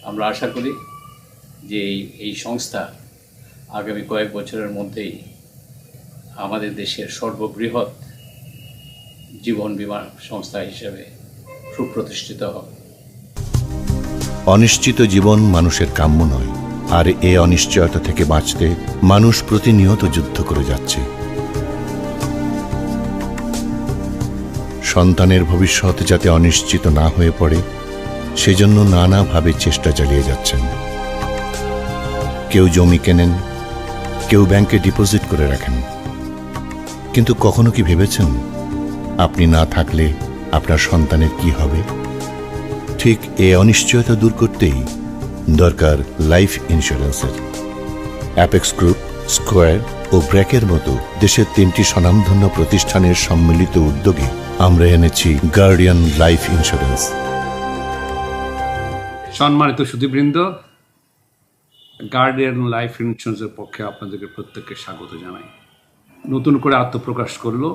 আমরা আশা করি যে এই সংস্থা আগামী কয়েক বছরের মধ্যেই আমাদের দেশের সর্ববৃহৎ জীবন বীমা সংস্থা হিসেবে সুপ্রতিষ্ঠিত হবে। অনিশ্চিত জীবন মানুষের কাম্য নয়, আর এ অনিশ্চয়তা থেকে বাঁচতে মানুষ প্রতিনিয়ত যুদ্ধ করে যাচ্ছে। সন্তানের ভবিষ্যৎ যাতে অনিশ্চিত না হয়ে পড়ে, সেজন্য নানাভাবে চেষ্টা চালিয়ে যাচ্ছেন। কেউ জমি কেনেন, কেউ ব্যাংকে ডিপোজিট করে রাখেন। কিন্তু কখনো কি ভেবেছেন আপনি না থাকলে আপনার সন্তানের কি হবে? ঠিক এ অনিশ্চয়তা দূর করতেই দরকার লাইফ ইন্স্যুরেন্সের। অ্যাপেক্স গ্রুপ, স্কয়ার ও ব্র্যাকের মতো দেশের 3টি স্বনামধন্য প্রতিষ্ঠানের সম্মিলিত উদ্যোগে আমরা এনেছি গার্ডিয়ান লাইফ ইন্স্যুরেন্স। সম্মানিত সুধীবৃন্দ, গার্ডিয়ান লাইফ ইন্স্যুরেন্সের পক্ষে আপনাদেরকে প্রত্যেককে স্বাগত জানাই। নতুন করে আত্মপ্রকাশ করলো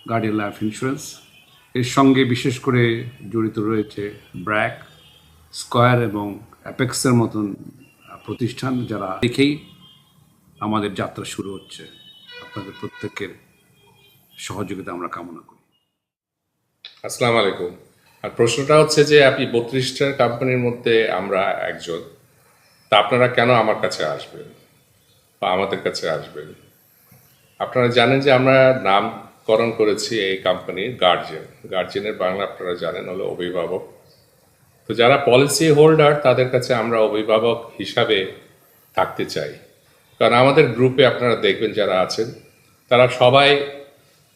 গার্ডিয়ান লাইফ ইন্স্যুরেন্স। এর সঙ্গে বিশেষ করে জড়িত রয়েছে ব্র্যাক, স্কয়ার এবং অ্যাপেক্সের মতন প্রতিষ্ঠান, যারা দেখেই আমাদের যাত্রা শুরু হচ্ছে। আপনাদের প্রত্যেকের সহযোগিতা আমরা কামনা করি। আসসালামু আলাইকুম। আর প্রশ্নটা হচ্ছে যে আপনি 32টা কোম্পানির মধ্যে আমরা একজন, তা আপনারা কেন আমার কাছে আসবেন বা আমাদের কাছে আসবেন? আপনারা জানেন যে আমরা নামকরণ করেছি এই কোম্পানির গার্জিয়ান। গার্জিয়ানের বাংলা আপনারা জানেন হলো অভিভাবক। তো যারা পলিসি হোল্ডার তাদের কাছে আমরা অভিভাবক হিসাবে থাকতে চাই। কারণ আমাদের গ্রুপে আপনারা দেখবেন যারা আছেন তারা সবাই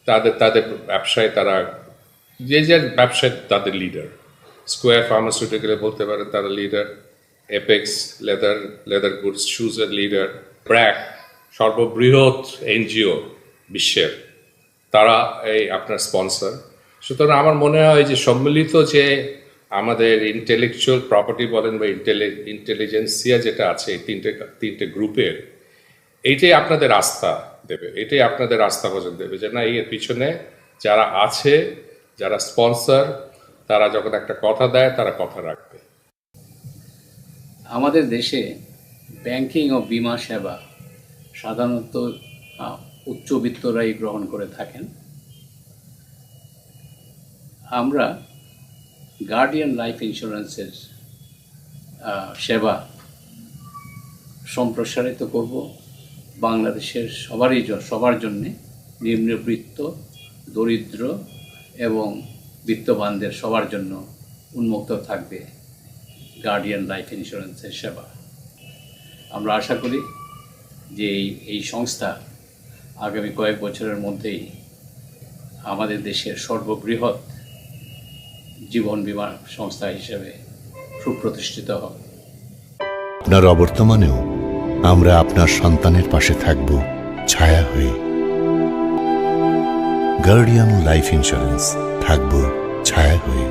তাদের তাদের ব্যবসায়, তারা যে যে ব্যবসায় তাদের লিডার। স্কোয়ার ফার্মাসিউটিক্যালে বলতে পারেন তারা লিডার, এপেক্স লেদার গুডস শুজের লিডার, ব্র্যাক সর্ববৃহৎ এনজিও বিশ্বের, তারা এই আপনার স্পন্সর। সুতরাং আমার মনে হয় যে সম্মিলিত যে আমাদের ইন্টেলেকচুয়াল প্রপার্টি বলেন বা ইন্টেলিজেন্সিয়া যেটা আছে এই তিনটে গ্রুপের, এইটাই আপনাদের আস্থা দেবে, এটাই আপনাদের আস্থা ভোজন দেবে যে না, এর পিছনে যারা আছে, যারা স্পন্সর, তারা যখন একটা কথা দেয় তারা কথা রাখবে। আমাদের দেশে ব্যাংকিং ও বীমা সেবা সাধারণত উচ্চবিত্তরাই গ্রহণ করে থাকেন। আমরা গার্ডিয়ান লাইফ ইন্স্যুরেন্সের সেবা সম্প্রসারিত করব বাংলাদেশের সবার জন্যে, নিম্নবিত্ত, দরিদ্র এবং বিত্তবানদের সবার জন্য উন্মুক্ত থাকবে গার্ডিয়ান লাইফ ইন্স্যুরেন্সের সেবা। আমরা আশা করি যে এই সংস্থা আগামী কয়েক বছরের মধ্যেই আমাদের দেশের সর্ববৃহৎ জীবন বীমা সংস্থা হিসেবে সুপ্রতিষ্ঠিত হবে। আপনার অবর্তমানেও আমরা আপনার সন্তানের পাশে থাকব ছায়া হয়ে। গার্ডিয়ান লাইফ ইন্স্যুরেন্স, থাকব ছায়া হয়ে।